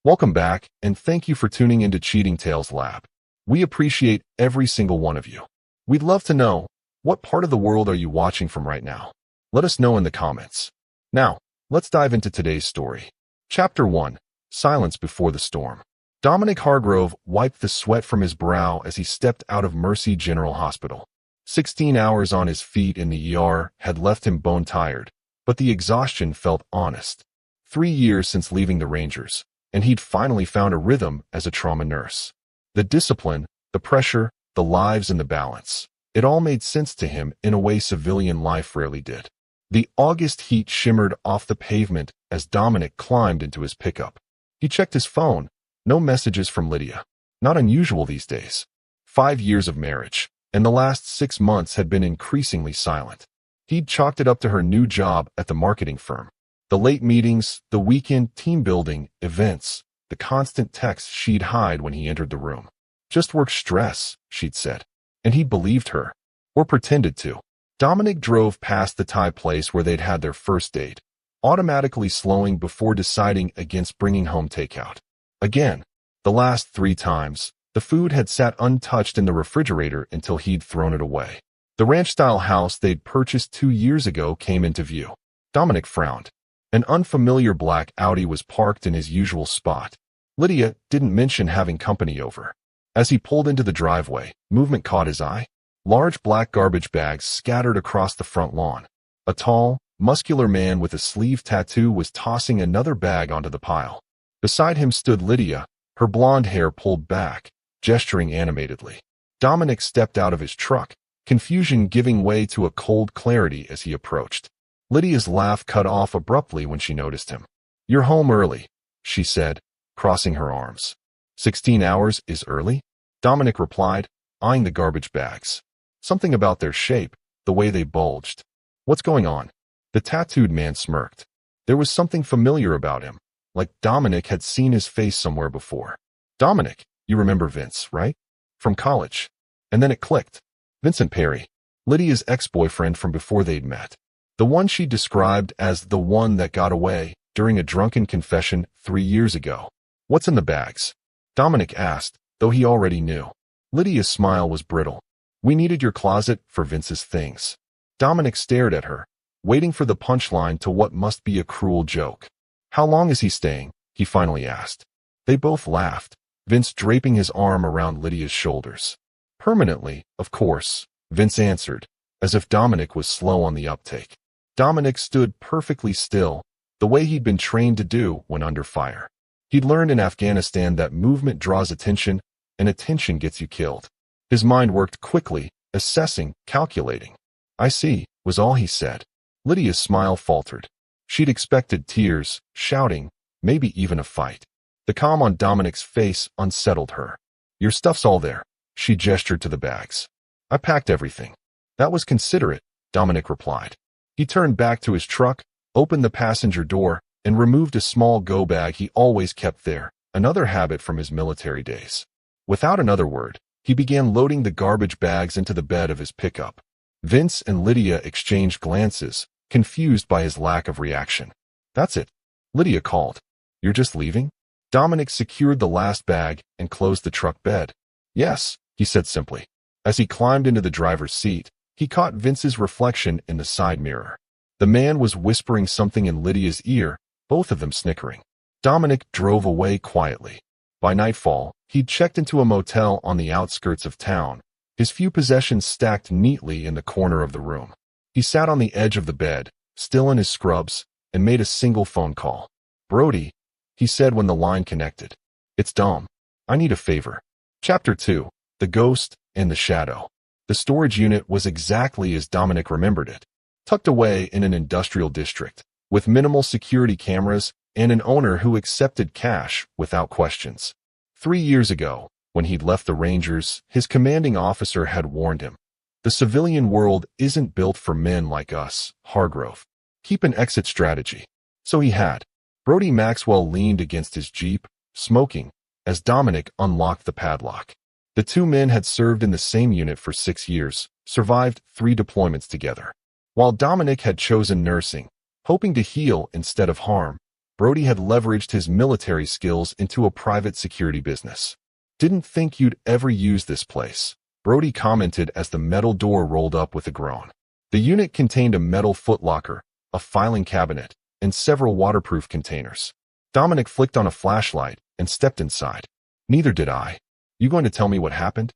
Welcome back, and thank you for tuning into Cheating Tales Lab. We appreciate every single one of you. We'd love to know, what part of the world are you watching from right now? Let us know in the comments. Now, let's dive into today's story. Chapter 1. Silence Before the Storm. Dominic Hargrove wiped the sweat from his brow as he stepped out of Mercy General Hospital. 16 hours on his feet in the ER had left him bone-tired, but the exhaustion felt honest. 3 years since leaving the Rangers, and he'd finally found a rhythm as a trauma nurse. The discipline, the pressure, the lives and the balance. It all made sense to him in a way civilian life rarely did. The August heat shimmered off the pavement as Dominic climbed into his pickup. He checked his phone. No messages from Lydia. Not unusual these days. 5 years of marriage, and the last 6 months had been increasingly silent. He'd chalked it up to her new job at the marketing firm. The late meetings, the weekend team-building, events, the constant texts she'd hide when he entered the room. Just work stress, she'd said. And he believed her. Or pretended to. Dominic drove past the Thai place where they'd had their first date, automatically slowing before deciding against bringing home takeout. Again, the last 3 times, the food had sat untouched in the refrigerator until he'd thrown it away. The ranch-style house they'd purchased 2 years ago came into view. Dominic frowned. An unfamiliar black Audi was parked in his usual spot. Lydia didn't mention having company over. As he pulled into the driveway, movement caught his eye. Large black garbage bags scattered across the front lawn. A tall, muscular man with a sleeve tattoo was tossing another bag onto the pile. Beside him stood Lydia, her blonde hair pulled back, gesturing animatedly. Dominic stepped out of his truck, confusion giving way to a cold clarity as he approached. Lydia's laugh cut off abruptly when she noticed him. "You're home early," she said, crossing her arms. 16 hours is early? Dominic replied, eyeing the garbage bags. Something about their shape, the way they bulged. "What's going on?" The tattooed man smirked. There was something familiar about him, like Dominic had seen his face somewhere before. "Dominic, you remember Vince, right? From college." And then it clicked. Vincent Perry, Lydia's ex-boyfriend from before they'd met. The one she described as the one that got away during a drunken confession 3 years ago. "What's in the bags?" Dominic asked, though he already knew. Lydia's smile was brittle. "We needed your closet for Vince's things." Dominic stared at her, waiting for the punchline to what must be a cruel joke. "How long is he staying?" he finally asked. They both laughed, Vince draping his arm around Lydia's shoulders. "Permanently, of course," Vince answered, as if Dominic was slow on the uptake. Dominic stood perfectly still, the way he'd been trained to do when under fire. He'd learned in Afghanistan that movement draws attention, and attention gets you killed. His mind worked quickly, assessing, calculating. "I see," was all he said. Lydia's smile faltered. She'd expected tears, shouting, maybe even a fight. The calm on Dominic's face unsettled her. "Your stuff's all there." She gestured to the bags. "I packed everything." "That was considerate," Dominic replied. He turned back to his truck, opened the passenger door, and removed a small go bag he always kept there, another habit from his military days. Without another word, he began loading the garbage bags into the bed of his pickup. Vince and Lydia exchanged glances, confused by his lack of reaction. "That's it," Lydia called. "You're just leaving?" Dominic secured the last bag and closed the truck bed. "Yes," he said simply. As he climbed into the driver's seat, he caught Vince's reflection in the side mirror. The man was whispering something in Lydia's ear, both of them snickering. Dominic drove away quietly. By nightfall, he'd checked into a motel on the outskirts of town, his few possessions stacked neatly in the corner of the room. He sat on the edge of the bed, still in his scrubs, and made a single phone call. "Brody," he said when the line connected. "It's Dom. I need a favor." Chapter 2. The Ghost and the Shadow. The storage unit was exactly as Dominic remembered it, tucked away in an industrial district, with minimal security cameras and an owner who accepted cash without questions. 3 years ago, when he'd left the Rangers, his commanding officer had warned him, "The civilian world isn't built for men like us, Hargrove. Keep an exit strategy." So he had. Brody Maxwell leaned against his Jeep, smoking, as Dominic unlocked the padlock. The two men had served in the same unit for 6 years, survived 3 deployments together. While Dominic had chosen nursing, hoping to heal instead of harm, Brody had leveraged his military skills into a private security business. Didn't think you'd ever use this place, Brody commented as the metal door rolled up with a groan. The unit contained a metal footlocker, a filing cabinet, and several waterproof containers. Dominic flicked on a flashlight and stepped inside. Neither did I. You going to tell me what happened?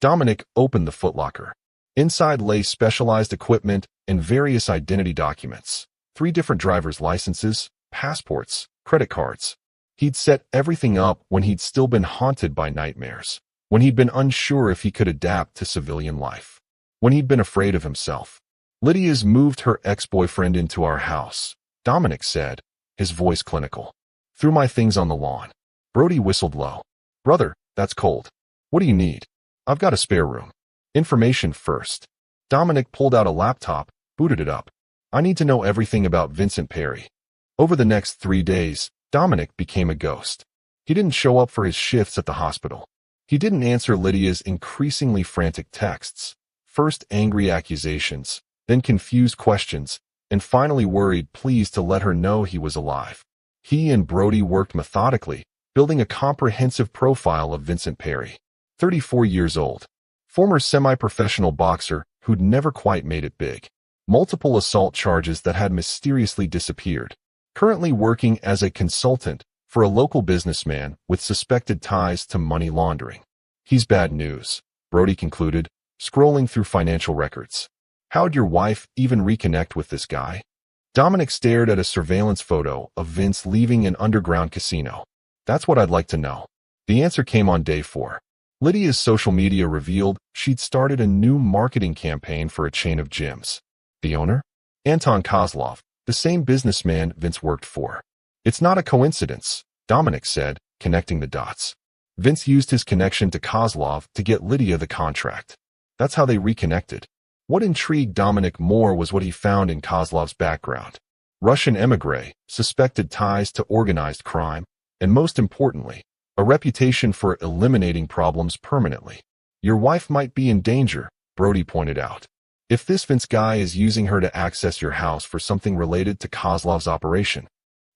Dominic opened the footlocker. Inside lay specialized equipment and various identity documents. 3 different driver's licenses, passports, credit cards. He'd set everything up when he'd still been haunted by nightmares, when he'd been unsure if he could adapt to civilian life, when he'd been afraid of himself. Lydia's moved her ex-boyfriend into our house, Dominic said, his voice clinical. Threw my things on the lawn. Brody whistled low. Brother, that's cold. What do you need? I've got a spare room. Information first. Dominic pulled out a laptop, booted it up. I need to know everything about Vincent Perry. Over the next 3 days, Dominic became a ghost. He didn't show up for his shifts at the hospital. He didn't answer Lydia's increasingly frantic texts. First angry accusations, then confused questions, and finally worried pleas to let her know he was alive. He and Brody worked methodically, building a comprehensive profile of Vincent Perry. 34 years old. Former semi-professional boxer who'd never quite made it big. Multiple assault charges that had mysteriously disappeared. Currently working as a consultant for a local businessman with suspected ties to money laundering. He's bad news, Brody concluded, scrolling through financial records. How'd your wife even reconnect with this guy? Dominic stared at a surveillance photo of Vince leaving an underground casino. That's what I'd like to know. The answer came on day 4. Lydia's social media revealed she'd started a new marketing campaign for a chain of gyms. The owner? Anton Kozlov, the same businessman Vince worked for. It's not a coincidence, Dominic said, connecting the dots. Vince used his connection to Kozlov to get Lydia the contract. That's how they reconnected. What intrigued Dominic more was what he found in Kozlov's background. Russian émigré, suspected ties to organized crime, and most importantly, a reputation for eliminating problems permanently. Your wife might be in danger, Brody pointed out. If this Vince guy is using her to access your house for something related to Kozlov's operation.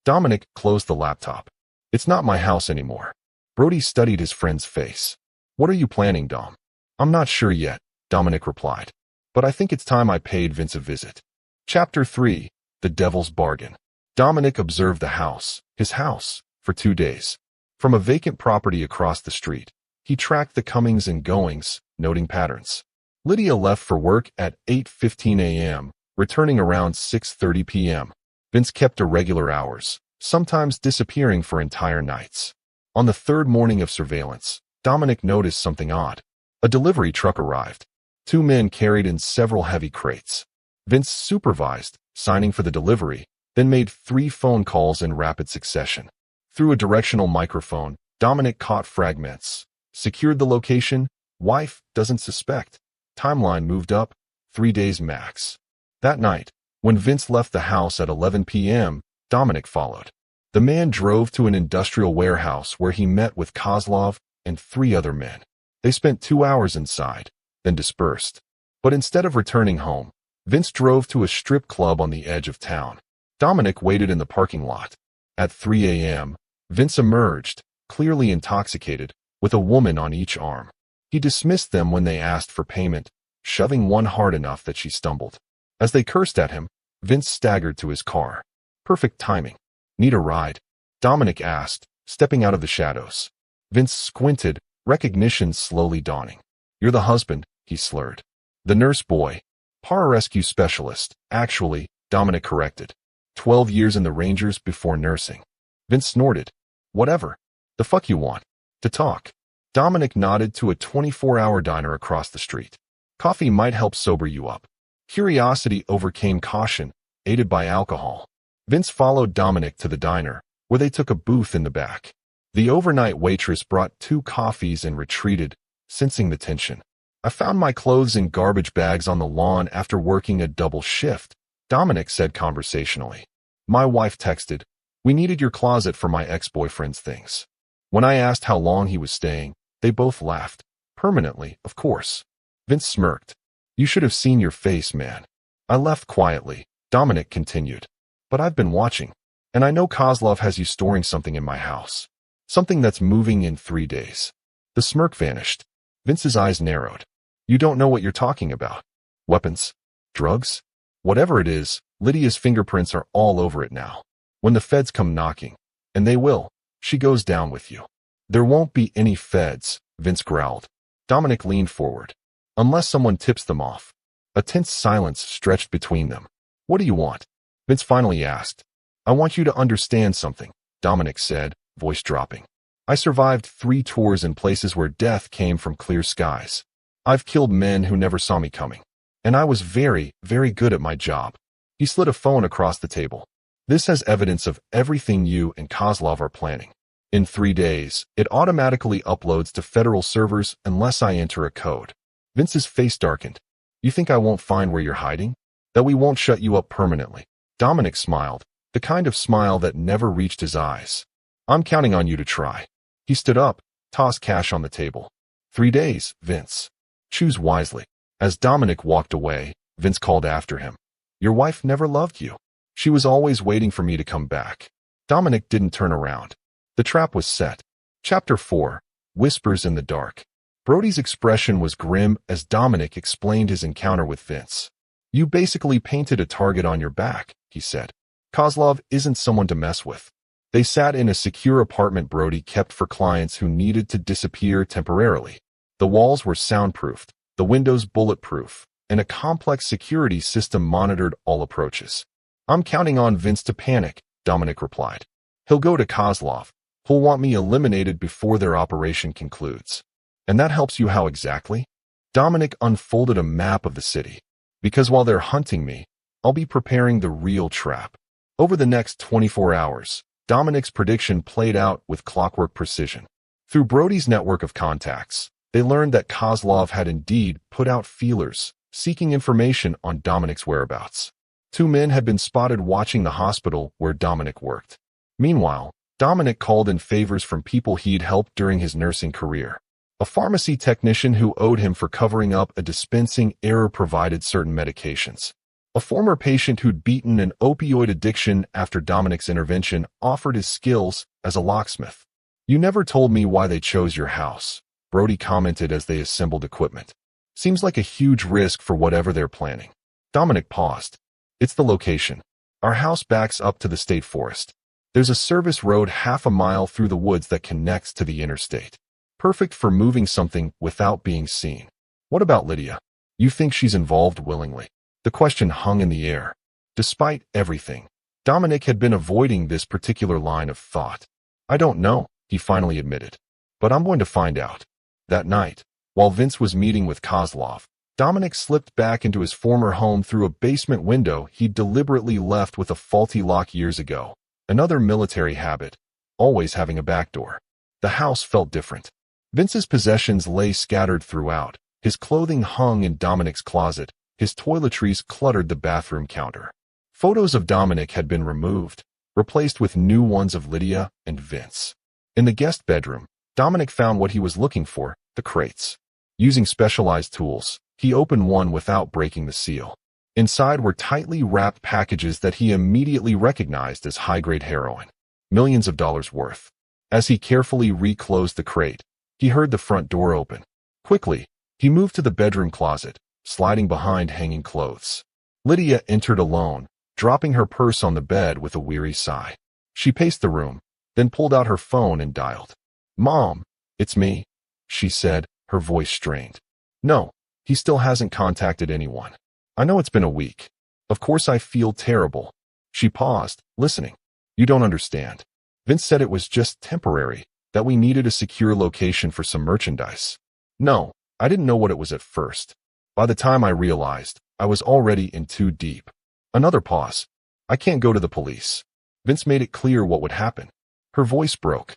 Dominic closed the laptop. It's not my house anymore. Brody studied his friend's face. What are you planning, Dom? I'm not sure yet, Dominic replied. But I think it's time I paid Vince a visit. Chapter 3. The Devil's Bargain. Dominic observed the house, his house, for 2 days. From a vacant property across the street, he tracked the comings and goings, noting patterns. Lydia left for work at 8:15 a.m., returning around 6:30 p.m. Vince kept irregular hours, sometimes disappearing for entire nights. On the 3rd morning of surveillance, Dominic noticed something odd. A delivery truck arrived. 2 men carried in several heavy crates. Vince supervised, signing for the delivery, then made 3 phone calls in rapid succession. Through a directional microphone, Dominic caught fragments. Secured the location. Wife doesn't suspect. Timeline moved up. 3 days max. That night, when Vince left the house at 11 p.m., Dominic followed. The man drove to an industrial warehouse where he met with Kozlov and 3 other men. They spent 2 hours inside, then dispersed. But instead of returning home, Vince drove to a strip club on the edge of town. Dominic waited in the parking lot. At 3 a.m., Vince emerged, clearly intoxicated, with a woman on each arm. He dismissed them when they asked for payment, shoving one hard enough that she stumbled. As they cursed at him, Vince staggered to his car. Perfect timing. Need a ride? Dominic asked, stepping out of the shadows. Vince squinted, recognition slowly dawning. You're the husband, he slurred. The nurse boy. Pararescue specialist, actually, Dominic corrected. 12 years in the Rangers before nursing. Vince snorted. Whatever. The fuck you want? To talk. Dominic nodded to a 24-hour diner across the street. Coffee might help sober you up. Curiosity overcame caution, aided by alcohol. Vince followed Dominic to the diner, where they took a booth in the back. The overnight waitress brought 2 coffees and retreated, sensing the tension. I found my clothes in garbage bags on the lawn after working a double shift, Dominic said conversationally. My wife texted, we needed your closet for my ex-boyfriend's things. When I asked how long he was staying, they both laughed. Permanently, of course. Vince smirked. You should have seen your face, man. I left quietly, Dominic continued. But I've been watching. And I know Kozlov has you storing something in my house. Something that's moving in 3 days. The smirk vanished. Vince's eyes narrowed. You don't know what you're talking about. Weapons? Drugs? Whatever it is, Lydia's fingerprints are all over it now. When the feds come knocking, and they will, she goes down with you. There won't be any feds, Vince growled. Dominic leaned forward. Unless someone tips them off. A tense silence stretched between them. What do you want? Vince finally asked. I want you to understand something, Dominic said, voice dropping. I survived 3 tours in places where death came from clear skies. I've killed men who never saw me coming. And I was very, very good at my job. He slid a phone across the table. This has evidence of everything you and Kozlov are planning. In 3 days, it automatically uploads to federal servers unless I enter a code. Vince's face darkened. You think I won't find where you're hiding? That we won't shut you up permanently? Dominic smiled, the kind of smile that never reached his eyes. I'm counting on you to try. He stood up, tossed cash on the table. 3 days, Vince. Choose wisely. As Dominic walked away, Vince called after him. Your wife never loved you. She was always waiting for me to come back. Dominic didn't turn around. The trap was set. Chapter 4. Whispers in the Dark. Brody's expression was grim as Dominic explained his encounter with Vince. You basically painted a target on your back, he said. Kozlov isn't someone to mess with. They sat in a secure apartment Brody kept for clients who needed to disappear temporarily. The walls were soundproofed, the windows bulletproof, and a complex security system monitored all approaches. I'm counting on Vince to panic, Dominic replied. He'll go to Kozlov. He'll want me eliminated before their operation concludes. And that helps you how exactly? Dominic unfolded a map of the city. Because while they're hunting me, I'll be preparing the real trap. Over the next 24 hours, Dominic's prediction played out with clockwork precision. Through Brody's network of contacts, they learned that Kozlov had indeed put out feelers, seeking information on Dominic's whereabouts. 2 men had been spotted watching the hospital where Dominic worked. Meanwhile, Dominic called in favors from people he'd helped during his nursing career. A pharmacy technician who owed him for covering up a dispensing error provided certain medications. A former patient who'd beaten an opioid addiction after Dominic's intervention offered his skills as a locksmith. You never told me why they chose your house, Brody commented as they assembled equipment. Seems like a huge risk for whatever they're planning. Dominic paused. It's the location. Our house backs up to the state forest. There's a service road half a mile through the woods that connects to the interstate. Perfect for moving something without being seen. What about Lydia? You think she's involved willingly? The question hung in the air. Despite everything, Dominic had been avoiding this particular line of thought. I don't know, he finally admitted. But I'm going to find out. That night, while Vince was meeting with Kozlov, Dominic slipped back into his former home through a basement window he'd deliberately left with a faulty lock years ago. Another military habit, always having a back door. The house felt different. Vince's possessions lay scattered throughout. His clothing hung in Dominic's closet. His toiletries cluttered the bathroom counter. Photos of Dominic had been removed, replaced with new ones of Lydia and Vince. In the guest bedroom, Dominic found what he was looking for, the crates. Using specialized tools, he opened one without breaking the seal. Inside were tightly wrapped packages that he immediately recognized as high-grade heroin. Millions of dollars worth. As he carefully reclosed the crate, he heard the front door open. Quickly, he moved to the bedroom closet, sliding behind hanging clothes. Lydia entered alone, dropping her purse on the bed with a weary sigh. She paced the room, then pulled out her phone and dialed. Mom, it's me, she said, her voice strained. No, he still hasn't contacted anyone. I know it's been a week. Of course I feel terrible. She paused, listening. You don't understand. Vince said it was just temporary, that we needed a secure location for some merchandise. No, I didn't know what it was at first. By the time I realized, I was already in too deep. Another pause. I can't go to the police. Vince made it clear what would happen. Her voice broke.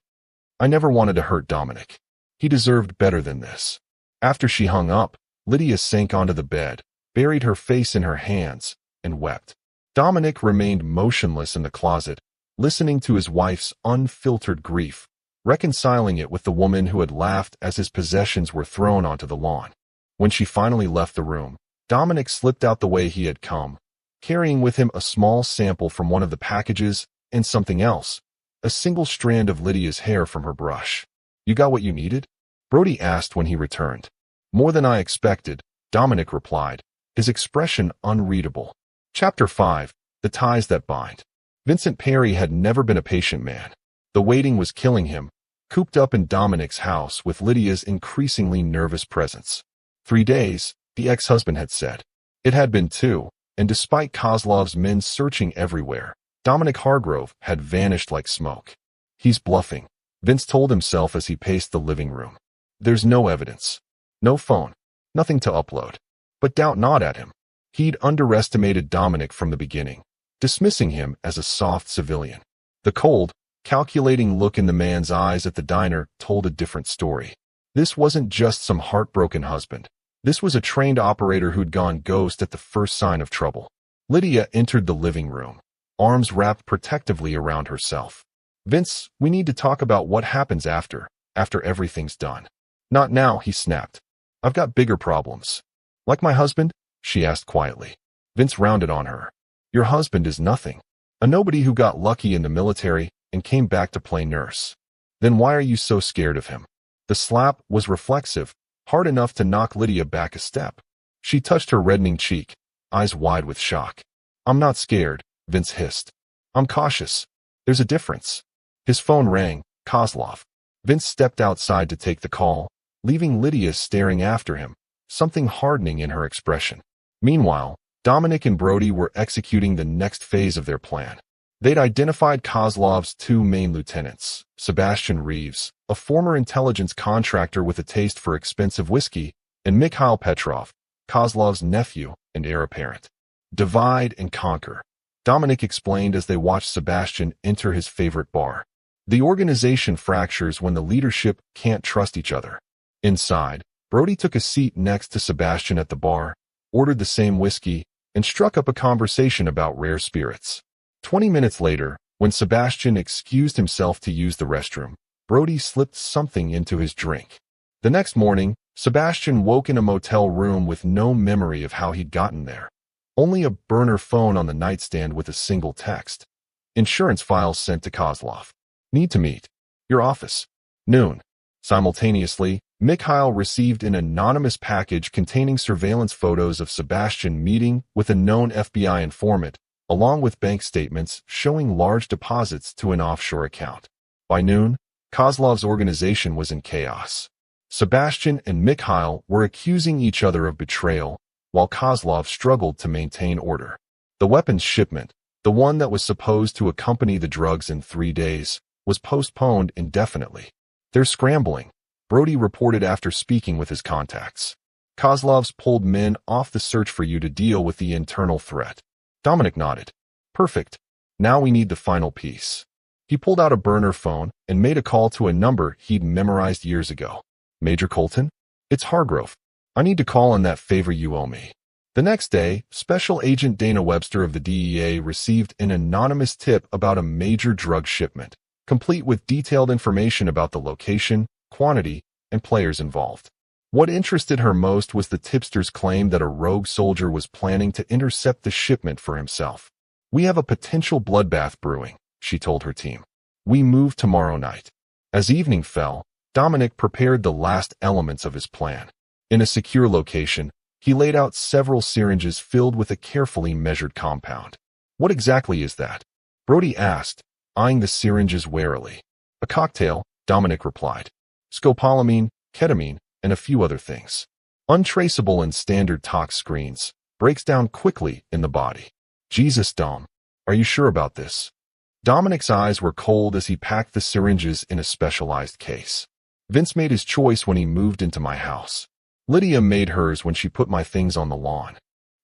I never wanted to hurt Dominic. He deserved better than this. After she hung up, Lydia sank onto the bed, buried her face in her hands, and wept. Dominic remained motionless in the closet, listening to his wife's unfiltered grief, reconciling it with the woman who had laughed as his possessions were thrown onto the lawn. When she finally left the room, Dominic slipped out the way he had come, carrying with him a small sample from one of the packages And something else. A single strand of Lydia's hair from her brush. You got what you needed? Brody asked when he returned. More than I expected, Dominic replied, his expression unreadable. Chapter 5. The Ties That Bind. Vincent Perry had never been a patient man. The waiting was killing him, cooped up in Dominic's house with Lydia's increasingly nervous presence. 3 days, the ex-husband had said. It had been 2, and despite Kozlov's men searching everywhere, Dominic Hargrove had vanished like smoke. He's bluffing, Vince told himself as he paced the living room. There's no evidence. No phone. Nothing to upload. But doubt not at him. He'd underestimated Dominic from the beginning, dismissing him as a soft civilian. The cold, calculating look in the man's eyes at the diner told a different story. This wasn't just some heartbroken husband. This was a trained operator who'd gone ghost at the first sign of trouble. Lydia entered the living room, arms wrapped protectively around herself. Vince, we need to talk about what happens after everything's done. Not now, he snapped. I've got bigger problems. Like my husband? She asked quietly. Vince rounded on her. Your husband is nothing. A nobody who got lucky in the military and came back to play nurse. Then why are you so scared of him? The slap was reflexive, hard enough to knock Lydia back a step. She touched her reddening cheek, eyes wide with shock. I'm not scared, Vince hissed. I'm cautious. There's a difference. His phone rang. Kozlov. Vince stepped outside to take the call, leaving Lydia staring after him, something hardening in her expression. Meanwhile, Dominic and Brody were executing the next phase of their plan. They'd identified Kozlov's 2 main lieutenants, Sebastian Reeves, a former intelligence contractor with a taste for expensive whiskey, and Mikhail Petrov, Kozlov's nephew and heir apparent. Divide and conquer, Dominic explained as they watched Sebastian enter his favorite bar. The organization fractures when the leadership can't trust each other. Inside, Brody took a seat next to Sebastian at the bar, ordered the same whiskey, and struck up a conversation about rare spirits. 20 minutes later, when Sebastian excused himself to use the restroom, Brody slipped something into his drink. The next morning, Sebastian woke in a motel room with no memory of how he'd gotten there. Only a burner phone on the nightstand with a single text. Insurance files sent to Kozlov. Need to meet. Your office. Noon. Simultaneously, Mikhail received an anonymous package containing surveillance photos of Sebastian meeting with a known FBI informant, along with bank statements showing large deposits to an offshore account. By noon, Kozlov's organization was in chaos. Sebastian and Mikhail were accusing each other of betrayal, while Kozlov struggled to maintain order. The weapons shipment, the one that was supposed to accompany the drugs in 3 days, was postponed indefinitely. They're scrambling, Brody reported after speaking with his contacts. Kozlov's pulled men off the search for you to deal with the internal threat. Dominic nodded. Perfect. Now we need the final piece. He pulled out a burner phone and made a call to a number he'd memorized years ago. Major Colton? It's Hargrove. I need to call on that favor you owe me. The next day, Special Agent Dana Webster of the DEA received an anonymous tip about a major drug shipment, complete with detailed information about the location, quantity, and players involved. What interested her most was the tipster's claim that a rogue soldier was planning to intercept the shipment for himself. We have a potential bloodbath brewing, she told her team. We move tomorrow night. As evening fell, Dominic prepared the last elements of his plan. In a secure location, he laid out several syringes filled with a carefully measured compound. What exactly is that? Brody asked, eyeing the syringes warily. A cocktail, Dominic replied. Scopolamine, ketamine, and a few other things. Untraceable in standard tox screens, breaks down quickly in the body. Jesus, Dom. Are you sure about this? Dominic's eyes were cold as he packed the syringes in a specialized case. Vince made his choice when he moved into my house. Lydia made hers when she put my things on the lawn.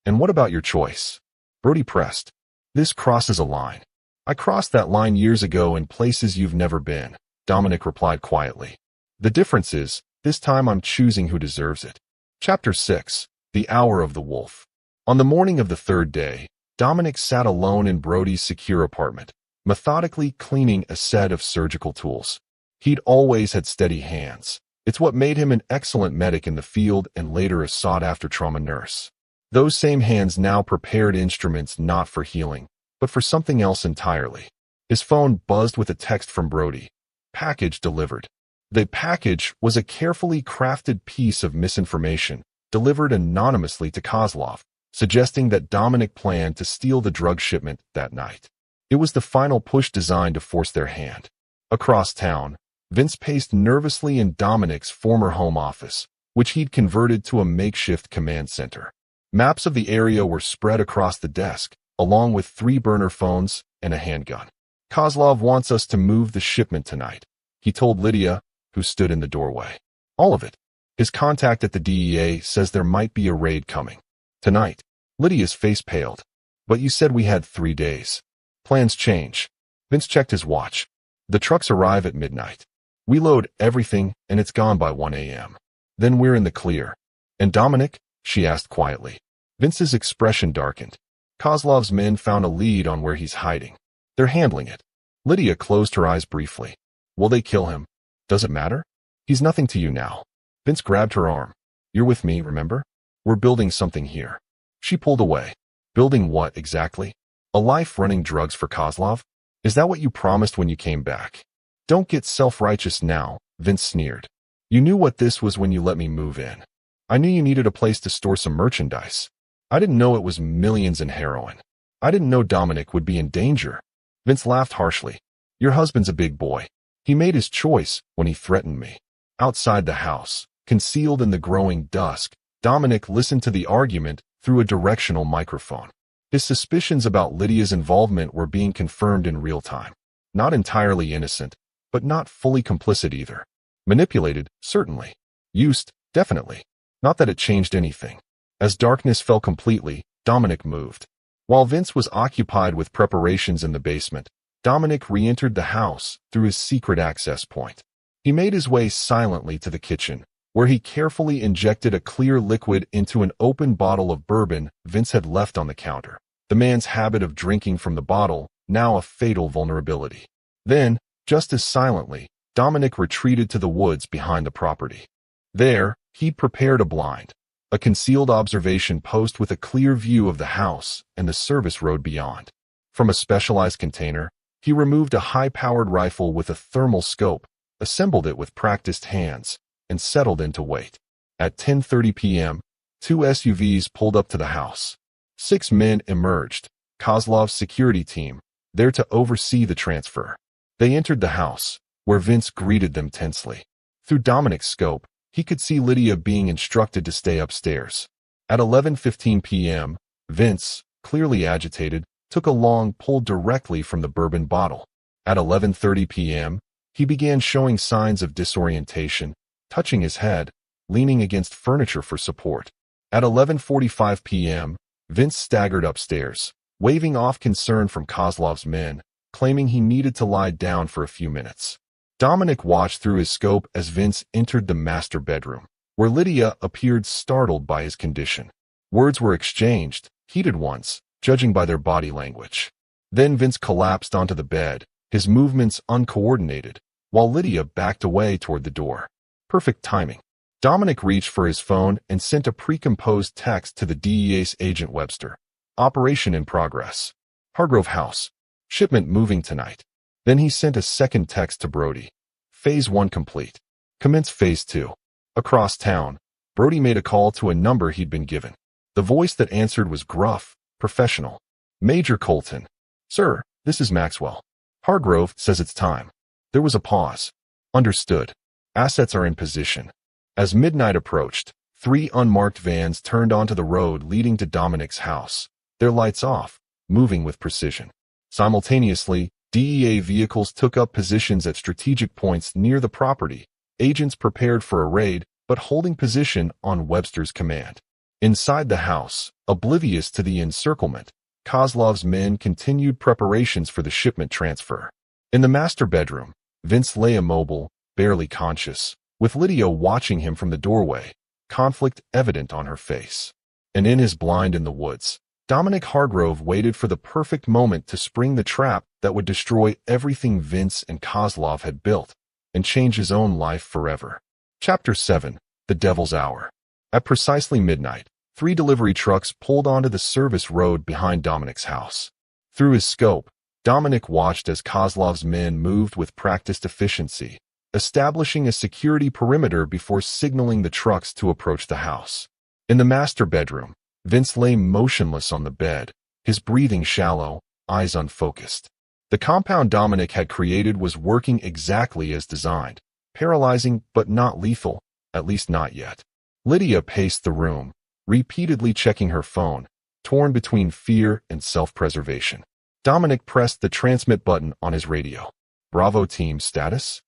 And what about your choice? Brody pressed. This crosses a line. I crossed that line years ago in places you've never been, Dominic replied quietly. The difference is, this time I'm choosing who deserves it. Chapter 6. The Hour of the Wolf. On the morning of the 3rd day, Dominic sat alone in Brody's secure apartment, methodically cleaning a set of surgical tools. He'd always had steady hands. It's what made him an excellent medic in the field and later a sought-after trauma nurse. Those same hands now prepared instruments not for healing, but for something else entirely. His phone buzzed with a text from Brody. Package delivered. The package was a carefully crafted piece of misinformation delivered anonymously to Kozlov, suggesting that Dominic planned to steal the drug shipment that night. It was the final push designed to force their hand. Across town, Vince paced nervously in Dominic's former home office, which he'd converted to a makeshift command center. Maps of the area were spread across the desk, along with 3 burner phones and a handgun. Kozlov wants us to move the shipment tonight, he told Lydia, who stood in the doorway. All of it. His contact at the DEA says there might be a raid coming. Tonight. Lydia's face paled. But you said we had 3 days. Plans change. Vince checked his watch. The trucks arrive at midnight. We load everything and it's gone by 1 a.m. Then we're in the clear. And Dominic? She asked quietly. Vince's expression darkened. Kozlov's men found a lead on where he's hiding. They're handling it. Lydia closed her eyes briefly. Will they kill him? Does it matter? He's nothing to you now. Vince grabbed her arm. You're with me, remember? We're building something here. She pulled away. Building what exactly? A life running drugs for Kozlov? Is that what you promised when you came back? Don't get self-righteous now, Vince sneered. You knew what this was when you let me move in. I knew you needed a place to store some merchandise. I didn't know it was millions in heroin. I didn't know Dominic would be in danger. Vince laughed harshly. Your husband's a big boy. He made his choice when he threatened me. Outside the house, concealed in the growing dusk, Dominic listened to the argument through a directional microphone. His suspicions about Lydia's involvement were being confirmed in real time. Not entirely innocent, but not fully complicit either. Manipulated, certainly. Used, definitely. Not that it changed anything. As darkness fell completely, Dominic moved. While Vince was occupied with preparations in the basement, Dominic re-entered the house through his secret access point. He made his way silently to the kitchen, where he carefully injected a clear liquid into an open bottle of bourbon Vince had left on the counter. The man's habit of drinking from the bottle, now a fatal vulnerability. Then, just as silently, Dominic retreated to the woods behind the property. There, he'd prepared a blind, a concealed observation post with a clear view of the house and the service road beyond. From a specialized container, he removed a high-powered rifle with a thermal scope, assembled it with practiced hands, and settled in to wait. At 10:30 p.m., 2 SUVs pulled up to the house. 6 men emerged, Kozlov's security team, there to oversee the transfer. They entered the house, where Vince greeted them tensely. Through Dominic's scope, he could see Lydia being instructed to stay upstairs. At 11:15 p.m., Vince, clearly agitated, took a long pull directly from the bourbon bottle. At 11:30 p.m., he began showing signs of disorientation, touching his head, leaning against furniture for support. At 11:45 p.m., Vince staggered upstairs, waving off concern from Kozlov's men, claiming he needed to lie down for a few minutes. Dominic watched through his scope as Vince entered the master bedroom, where Lydia appeared startled by his condition. Words were exchanged, heated ones, judging by their body language. Then Vince collapsed onto the bed, his movements uncoordinated, while Lydia backed away toward the door. Perfect timing. Dominic reached for his phone and sent a precomposed text to the DEA's Agent Webster. Operation in progress. Hargrove House. Shipment moving tonight. Then he sent a second text to Brody. Phase 1 complete. Commence Phase 2. Across town, Brody made a call to a number he'd been given. The voice that answered was gruff, professional. Major Colton. Sir, this is Maxwell. Hargrove says it's time. There was a pause. Understood. Assets are in position. As midnight approached, 3 unmarked vans turned onto the road leading to Dominic's house, their lights off, moving with precision. Simultaneously, DEA vehicles took up positions at strategic points near the property, agents prepared for a raid but holding position on Webster's command. Inside the house, oblivious to the encirclement, Kozlov's men continued preparations for the shipment transfer. In the master bedroom, Vince lay immobile, barely conscious, with Lydia watching him from the doorway, conflict evident on her face. And in his blind in the woods, Dominic Hargrove waited for the perfect moment to spring the trap that would destroy everything Vince and Kozlov had built and change his own life forever. Chapter 7. The Devil's Hour. At precisely midnight, 3 delivery trucks pulled onto the service road behind Dominic's house. Through his scope, Dominic watched as Kozlov's men moved with practiced efficiency, establishing a security perimeter before signaling the trucks to approach the house. In the master bedroom, Vince lay motionless on the bed, his breathing shallow, eyes unfocused. The compound Dominic had created was working exactly as designed, paralyzing but not lethal, at least not yet. Lydia paced the room, repeatedly checking her phone, torn between fear and self-preservation. Dominic pressed the transmit button on his radio. "Bravo team, status?"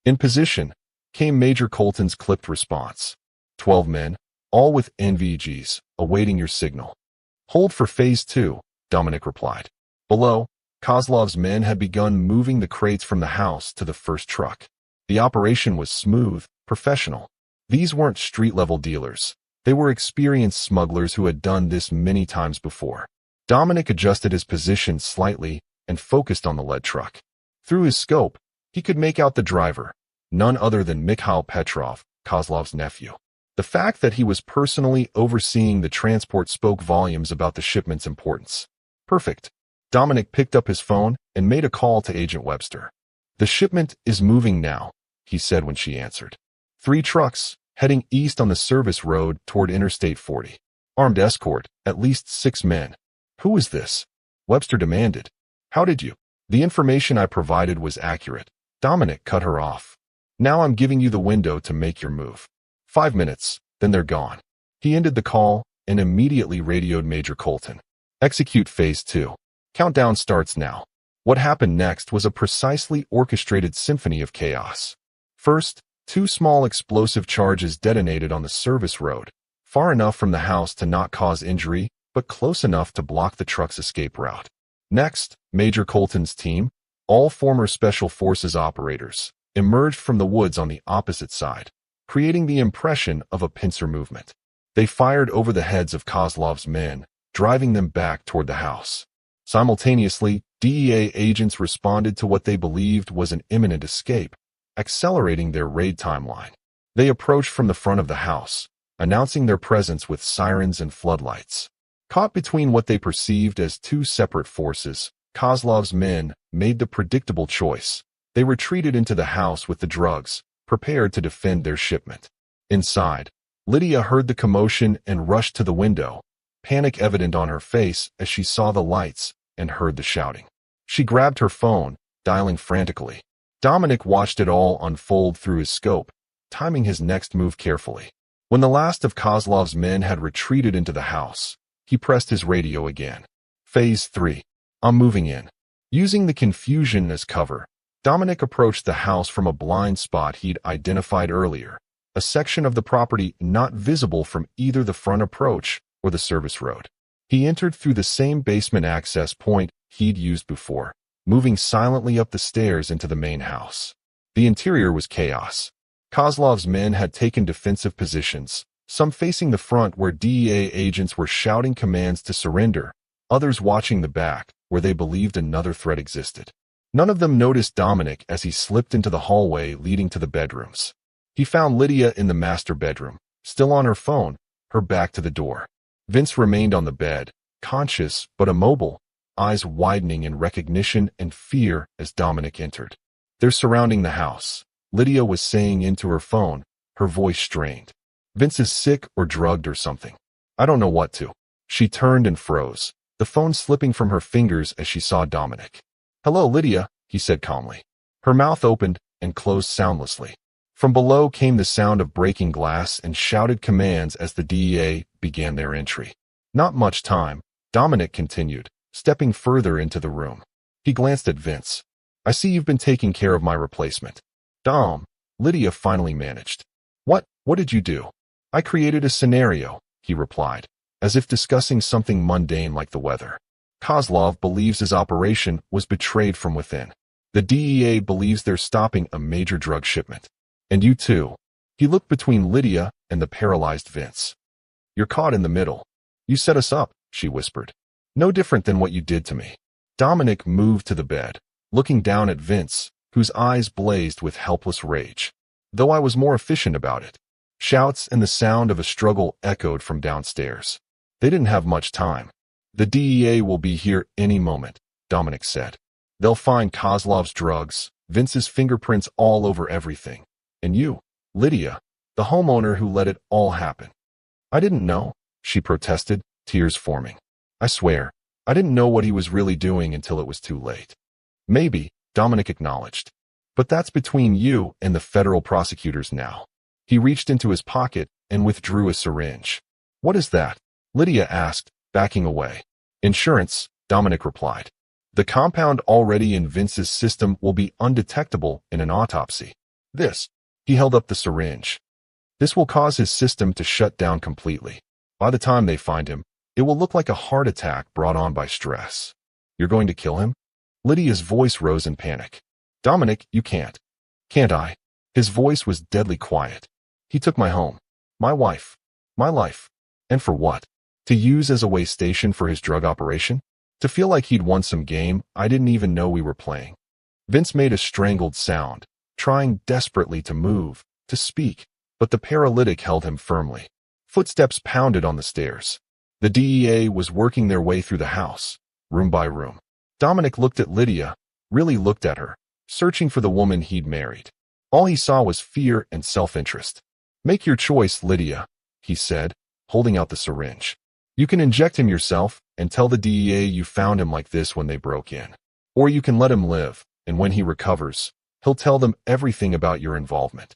"In position," came Major Colton's clipped response. 12 men, all with NVGs, awaiting your signal." "Hold for phase 2, Dominic replied. Below, Kozlov's men had begun moving the crates from the house to the first truck. The operation was smooth, professional. These weren't street-level dealers. They were experienced smugglers who had done this many times before. Dominic adjusted his position slightly and focused on the lead truck. Through his scope, he could make out the driver, none other than Mikhail Petrov, Kozlov's nephew. The fact that he was personally overseeing the transport spoke volumes about the shipment's importance. "Perfect." Dominic picked up his phone and made a call to Agent Webster. "The shipment is moving now," he said when she answered. 3 trucks, heading east on the service road toward Interstate 40. Armed escort, at least 6 men. "Who is this?" Webster demanded. "How did you?" "The information I provided was accurate." Dominic cut her off. "Now I'm giving you the window to make your move. 5 minutes, then they're gone." He ended the call and immediately radioed Major Colton. "Execute phase 2. Countdown starts now." What happened next was a precisely orchestrated symphony of chaos. First, 2 small explosive charges detonated on the service road, far enough from the house to not cause injury, but close enough to block the truck's escape route. Next, Major Colton's team, all former Special Forces operators, emerged from the woods on the opposite side, creating the impression of a pincer movement. They fired over the heads of Kozlov's men, driving them back toward the house. Simultaneously, DEA agents responded to what they believed was an imminent escape, accelerating their raid timeline. They approached from the front of the house, announcing their presence with sirens and floodlights. Caught between what they perceived as 2 separate forces, Kozlov's men made the predictable choice. They retreated into the house with the drugs, prepared to defend their shipment. Inside, Lydia heard the commotion and rushed to the window, panic evident on her face as she saw the lights and heard the shouting. She grabbed her phone, dialing frantically. Dominic watched it all unfold through his scope, timing his next move carefully. When the last of Kozlov's men had retreated into the house, he pressed his radio again. "Phase 3. I'm moving in." Using the confusion as cover, Dominic approached the house from a blind spot he'd identified earlier, a section of the property not visible from either the front approach or the service road. He entered through the same basement access point he'd used before, moving silently up the stairs into the main house. The interior was chaos. Kozlov's men had taken defensive positions, some facing the front where DEA agents were shouting commands to surrender, others watching the back where they believed another threat existed. None of them noticed Dominic as he slipped into the hallway leading to the bedrooms. He found Lydia in the master bedroom, still on her phone, her back to the door. Vince remained on the bed, conscious but immobile, eyes widening in recognition and fear as Dominic entered. "They're surrounding the house," Lydia was saying into her phone, her voice strained. "Vince is sick or drugged or something. I don't know what to." She turned and froze, the phone slipping from her fingers as she saw Dominic. "Hello, Lydia," he said calmly. Her mouth opened and closed soundlessly. From below came the sound of breaking glass and shouted commands as the DEA began their entry. "Not much time," Dominic continued, stepping further into the room. He glanced at Vince. "I see you've been taking care of my replacement." "Dom," Lydia finally managed. What did you do?" "I created a scenario," he replied, as if discussing something mundane like the weather. "Kozlov believes his operation was betrayed from within. The DEA believes they're stopping a major drug shipment. And you too." He looked between Lydia and the paralyzed Vince. "You're caught in the middle. You set us up," she whispered. "No different than what you did to me." Dominic moved to the bed, looking down at Vince, whose eyes blazed with helpless rage. "Though I was more efficient about it." Shouts and the sound of a struggle echoed from downstairs. "They didn't have much time." "The DEA will be here any moment," Dominic said. They'll find Kozlov's drugs, Vince's fingerprints all over everything. And you, Lydia, the homeowner who let it all happen. I didn't know, she protested, tears forming. I swear, I didn't know what he was really doing until it was too late. Maybe, Dominic acknowledged. But that's between you and the federal prosecutors now. He reached into his pocket and withdrew a syringe. What is that? Lydia asked, backing away. Insurance, Dominic replied. The compound already in Vince's system will be undetectable in an autopsy. He held up the syringe. This will cause his system to shut down completely. By the time they find him, it will look like a heart attack brought on by stress. You're going to kill him? Lydia's voice rose in panic. Dominic, you can't. Can't I? His voice was deadly quiet. He took my home, my wife, my life. And for what? To use as a way station for his drug operation? To feel like he'd won some game I didn't even know we were playing. Vince made a strangled sound, trying desperately to move, to speak, but the paralytic held him firmly. Footsteps pounded on the stairs. The DEA was working their way through the house, room by room. Dominic looked at Lydia, really looked at her, searching for the woman he'd married. All he saw was fear and self-interest. Make your choice, Lydia, he said, holding out the syringe. You can inject him yourself and tell the DEA you found him like this when they broke in. Or you can let him live, and when he recovers, he'll tell them everything about your involvement.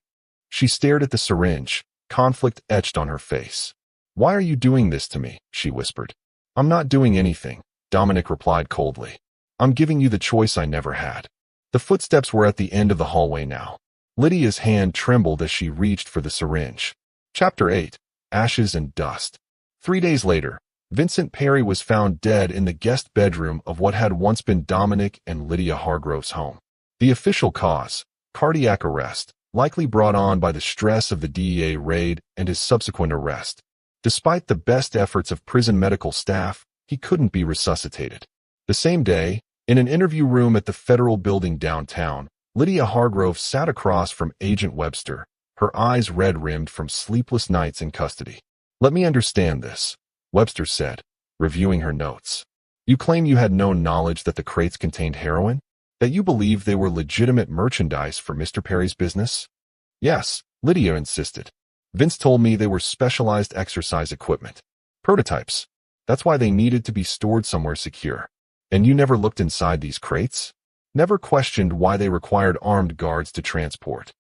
She stared at the syringe, conflict etched on her face. Why are you doing this to me? She whispered. I'm not doing anything, Dominic replied coldly. I'm giving you the choice I never had. The footsteps were at the end of the hallway now. Lydia's hand trembled as she reached for the syringe. Chapter 8. Ashes and Dust. 3 days later, Vincent Perry was found dead in the guest bedroom of what had once been Dominic and Lydia Hargrove's home. The official cause, cardiac arrest, likely brought on by the stress of the DEA raid and his subsequent arrest. Despite the best efforts of prison medical staff, he couldn't be resuscitated. The same day, in an interview room at the federal building downtown, Lydia Hargrove sat across from Agent Webster, her eyes red-rimmed from sleepless nights in custody. Let me understand this, Webster said, reviewing her notes. You claim you had no knowledge that the crates contained heroin? That you believed they were legitimate merchandise for Mr. Perry's business? Yes, Lydia insisted. Vince told me they were specialized exercise equipment. Prototypes. That's why they needed to be stored somewhere secure. And you never looked inside these crates? Never questioned why they required armed guards to transport.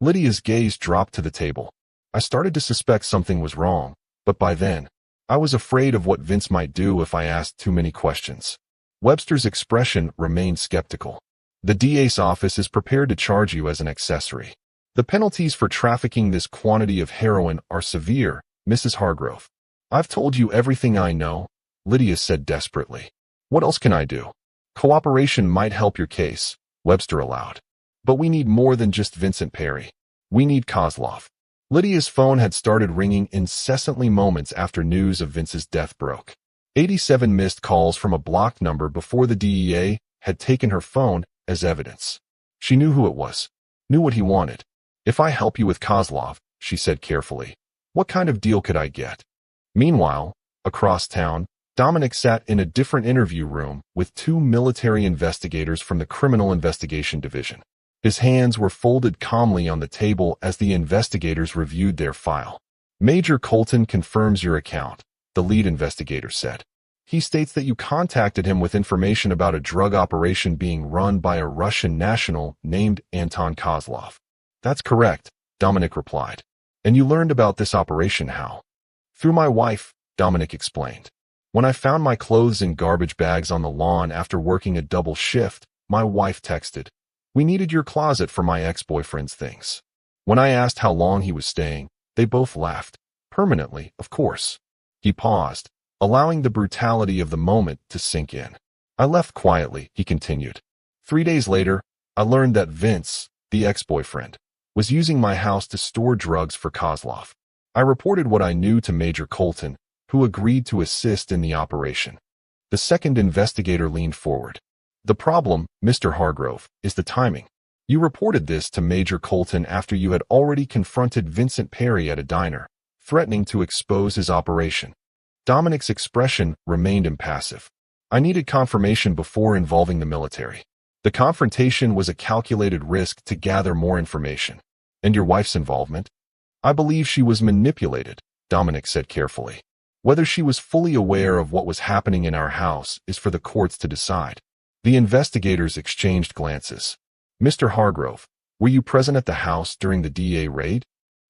Lydia's gaze dropped to the table. I started to suspect something was wrong, but by then, I was afraid of what Vince might do if I asked too many questions. Webster's expression remained skeptical. The DA's office is prepared to charge you as an accessory. The penalties for trafficking this quantity of heroin are severe, Mrs. Hargrove. I've told you everything I know, Lydia said desperately. What else can I do? Cooperation might help your case, Webster allowed. But we need more than just Vincent Perry. We need Kozlov. Lydia's phone had started ringing incessantly moments after news of Vince's death broke. 87 missed calls from a blocked number before the DEA had taken her phone as evidence. She knew who it was, knew what he wanted. If I help you with Kozlov, she said carefully, what kind of deal could I get? Meanwhile, across town, Dominic sat in a different interview room with 2 military investigators from the Criminal Investigation Division. His hands were folded calmly on the table as the investigators reviewed their file. Major Colton confirms your account, the lead investigator said. He states that you contacted him with information about a drug operation being run by a Russian national named Anton Kozlov. That's correct, Dominic replied. And you learned about this operation how? Through my wife, Dominic explained. When I found my clothes in garbage bags on the lawn after working a double shift, my wife texted, "We needed your closet for my ex-boyfriend's things." When I asked how long he was staying, they both laughed. Permanently, of course. He paused, allowing the brutality of the moment to sink in. I left quietly, he continued. 3 days later, I learned that Vince, the ex-boyfriend, was using my house to store drugs for Kozlov. I reported what I knew to Major Colton, who agreed to assist in the operation. The second investigator leaned forward. The problem, Mr. Hargrove, is the timing. You reported this to Major Colton after you had already confronted Vincent Perry at a diner, threatening to expose his operation. Dominic's expression remained impassive. I needed confirmation before involving the military. The confrontation was a calculated risk to gather more information. And your wife's involvement? I believe she was manipulated, Dominic said carefully. Whether she was fully aware of what was happening in our house is for the courts to decide. The investigators exchanged glances. Mr. Hargrove, were you present at the house during the DA raid?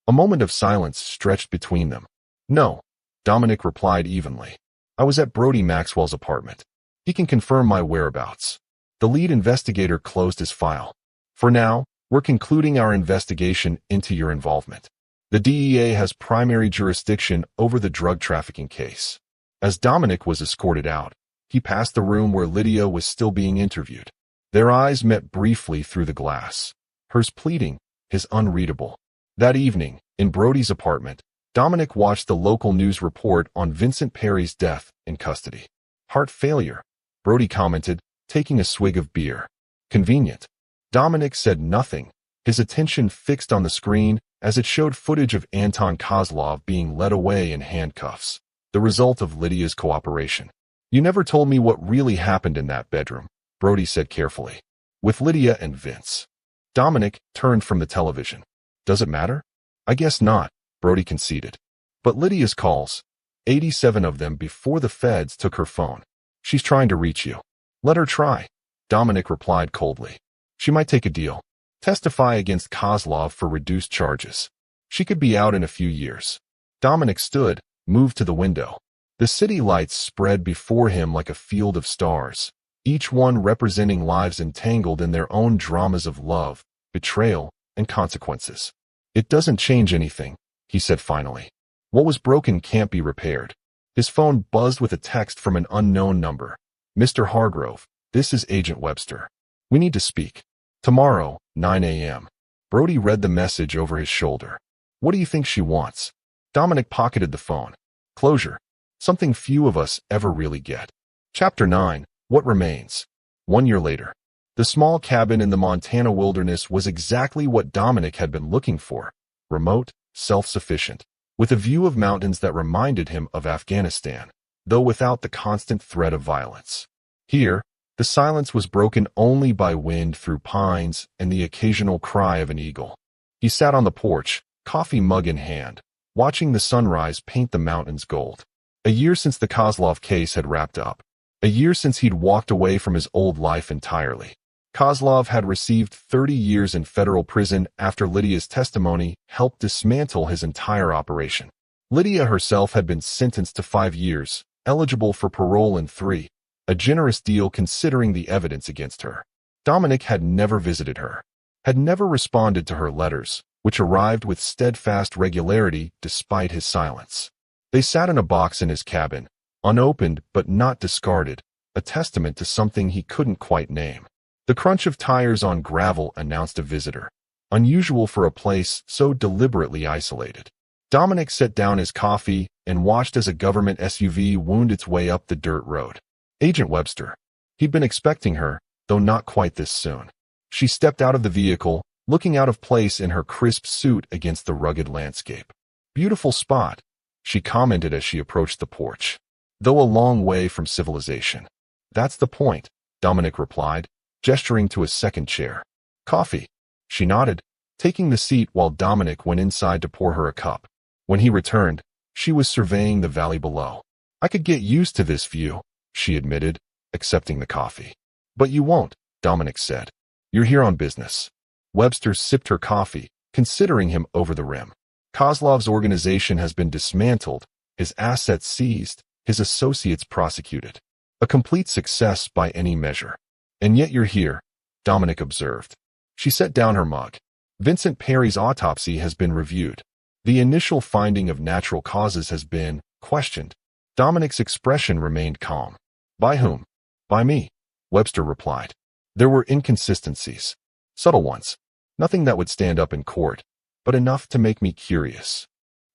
A moment of silence stretched between them. No, Dominic replied evenly. I was at Brody Maxwell's apartment. He can confirm my whereabouts. The lead investigator closed his file. For now, we're concluding our investigation into your involvement. The DEA has primary jurisdiction over the drug trafficking case. As Dominic was escorted out, he passed the room where Lydia was still being interviewed. Their eyes met briefly through the glass. Hers pleading, his unreadable. That evening, in Brody's apartment, Dominic watched the local news report on Vincent Perry's death in custody. Heart failure, Brody commented, taking a swig of beer. Convenient. Dominic said nothing, his attention fixed on the screen as it showed footage of Anton Kozlov being led away in handcuffs, the result of Lydia's cooperation. You never told me what really happened in that bedroom, Brody said carefully. With Lydia and Vince. Dominic turned from the television. Does it matter? I guess not, Brody conceded. But Lydia's calls, 87 of them before the feds took her phone. She's trying to reach you. Let her try, Dominic replied coldly. She might take a deal. Testify against Kozlov for reduced charges. She could be out in a few years. Dominic stood, moved to the window. The city lights spread before him like a field of stars, each one representing lives entangled in their own dramas of love, betrayal, and consequences. It doesn't change anything, he said finally. What was broken can't be repaired. His phone buzzed with a text from an unknown number. Mr. Hargrove, this is Agent Webster. We need to speak. Tomorrow, 9 a.m. Brody read the message over his shoulder. What do you think she wants? Dominic pocketed the phone. Closure. Something few of us ever really get. Chapter 9. What Remains. 1 year later. The small cabin in the Montana wilderness was exactly what Dominic had been looking for. Remote, self-sufficient, with a view of mountains that reminded him of Afghanistan, though without the constant threat of violence. Here, the silence was broken only by wind through pines and the occasional cry of an eagle. He sat on the porch, coffee mug in hand, watching the sunrise paint the mountains gold. A year since the Kozlov case had wrapped up. A year since he'd walked away from his old life entirely. Kozlov had received 30 years in federal prison after Lydia's testimony helped dismantle his entire operation. Lydia herself had been sentenced to 5 years, eligible for parole in 3. A generous deal considering the evidence against her. Dominic had never visited her, had never responded to her letters, which arrived with steadfast regularity despite his silence. They sat in a box in his cabin, unopened but not discarded, a testament to something he couldn't quite name. The crunch of tires on gravel announced a visitor, unusual for a place so deliberately isolated. Dominic set down his coffee and watched as a government SUV wound its way up the dirt road. Agent Webster. He'd been expecting her, though not quite this soon. She stepped out of the vehicle, looking out of place in her crisp suit against the rugged landscape. Beautiful spot, she commented as she approached the porch. Though a long way from civilization. That's the point, Dominic replied, gesturing to a second chair. Coffee. She nodded, taking the seat while Dominic went inside to pour her a cup. When he returned, she was surveying the valley below. I could get used to this view, she admitted, accepting the coffee. But you won't, Dominic said. You're here on business. Webster sipped her coffee, considering him over the rim. Kozlov's organization has been dismantled, his assets seized, his associates prosecuted. A complete success by any measure. And yet you're here, Dominic observed. She set down her mug. Vincent Perry's autopsy has been reviewed. The initial finding of natural causes has been questioned. Dominic's expression remained calm. By whom? By me, Webster replied. There were inconsistencies. Subtle ones. Nothing that would stand up in court, but enough to make me curious.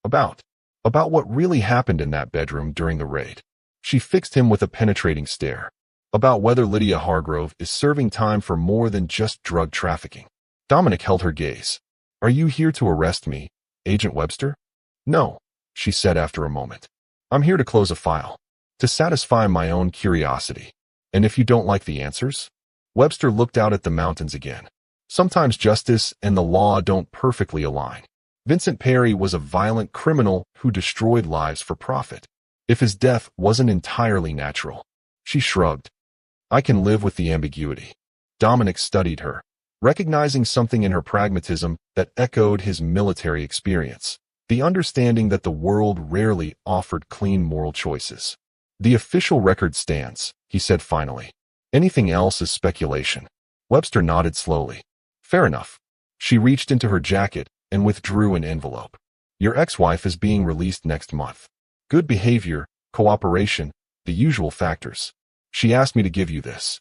About what really happened in that bedroom during the raid. She fixed him with a penetrating stare. About whether Lydia Hargrove is serving time for more than just drug trafficking. Dominic held her gaze. Are you here to arrest me, Agent Webster? No, she said after a moment. I'm here to close a file. To satisfy my own curiosity. And if you don't like the answers? Webster looked out at the mountains again. Sometimes justice and the law don't perfectly align. Vincent Perry was a violent criminal who destroyed lives for profit. If his death wasn't entirely natural. She shrugged. I can live with the ambiguity. Dominic studied her, recognizing something in her pragmatism that echoed his military experience. The understanding that the world rarely offered clean moral choices. The official record stands, he said finally. Anything else is speculation. Webster nodded slowly. Fair enough. She reached into her jacket and withdrew an envelope. Your ex-wife is being released next month. Good behavior, cooperation, the usual factors. She asked me to give you this.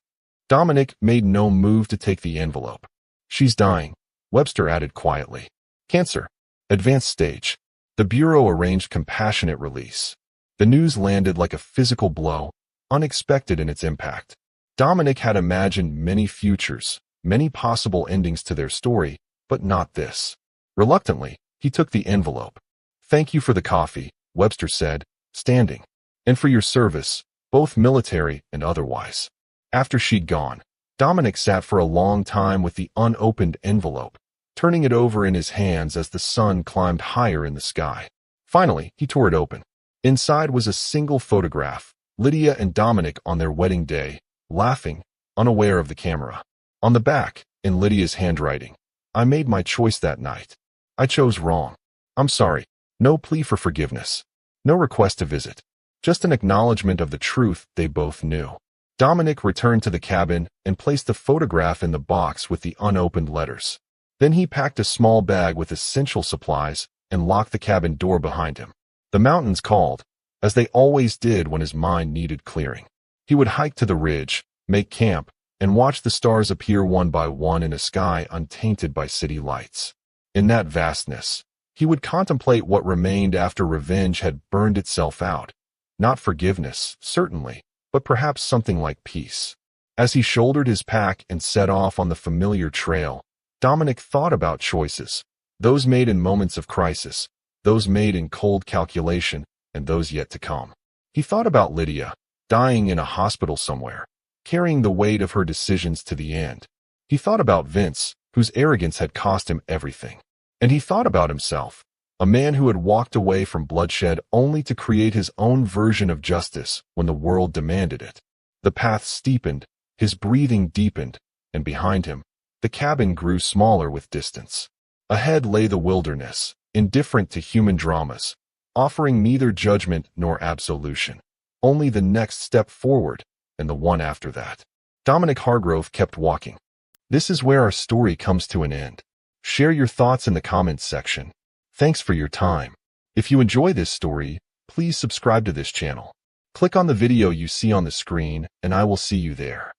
Dominic made no move to take the envelope. She's dying, Webster added quietly. Cancer. Advanced stage. The Bureau arranged compassionate release. The news landed like a physical blow, unexpected in its impact. Dominic had imagined many futures, many possible endings to their story, but not this. Reluctantly, he took the envelope. Thank you for the coffee, Webster said, standing. And for your service, both military and otherwise. After she'd gone, Dominic sat for a long time with the unopened envelope, turning it over in his hands as the sun climbed higher in the sky. Finally, he tore it open. Inside was a single photograph, Lydia and Dominic on their wedding day, laughing, unaware of the camera. On the back, in Lydia's handwriting, I made my choice that night. I chose wrong. I'm sorry. No plea for forgiveness. No request to visit. Just an acknowledgement of the truth they both knew. Dominic returned to the cabin and placed the photograph in the box with the unopened letters. Then he packed a small bag with essential supplies and locked the cabin door behind him. The mountains called, as they always did when his mind needed clearing. He would hike to the ridge, make camp, and watch the stars appear one by one in a sky untainted by city lights. In that vastness, he would contemplate what remained after revenge had burned itself out. Not forgiveness, certainly, but perhaps something like peace. As he shouldered his pack and set off on the familiar trail, Dominic thought about choices, those made in moments of crisis, those made in cold calculation, and those yet to come. He thought about Lydia, dying in a hospital somewhere, carrying the weight of her decisions to the end. He thought about Vince, whose arrogance had cost him everything. And he thought about himself, a man who had walked away from bloodshed only to create his own version of justice when the world demanded it. The path steepened, his breathing deepened, and behind him, the cabin grew smaller with distance. Ahead lay the wilderness, indifferent to human dramas, offering neither judgment nor absolution, only the next step forward and the one after that. Dominic Hargrove kept walking. This is where our story comes to an end. Share your thoughts in the comments section. Thanks for your time. If you enjoy this story, please subscribe to this channel. Click on the video you see on the screen, and I will see you there.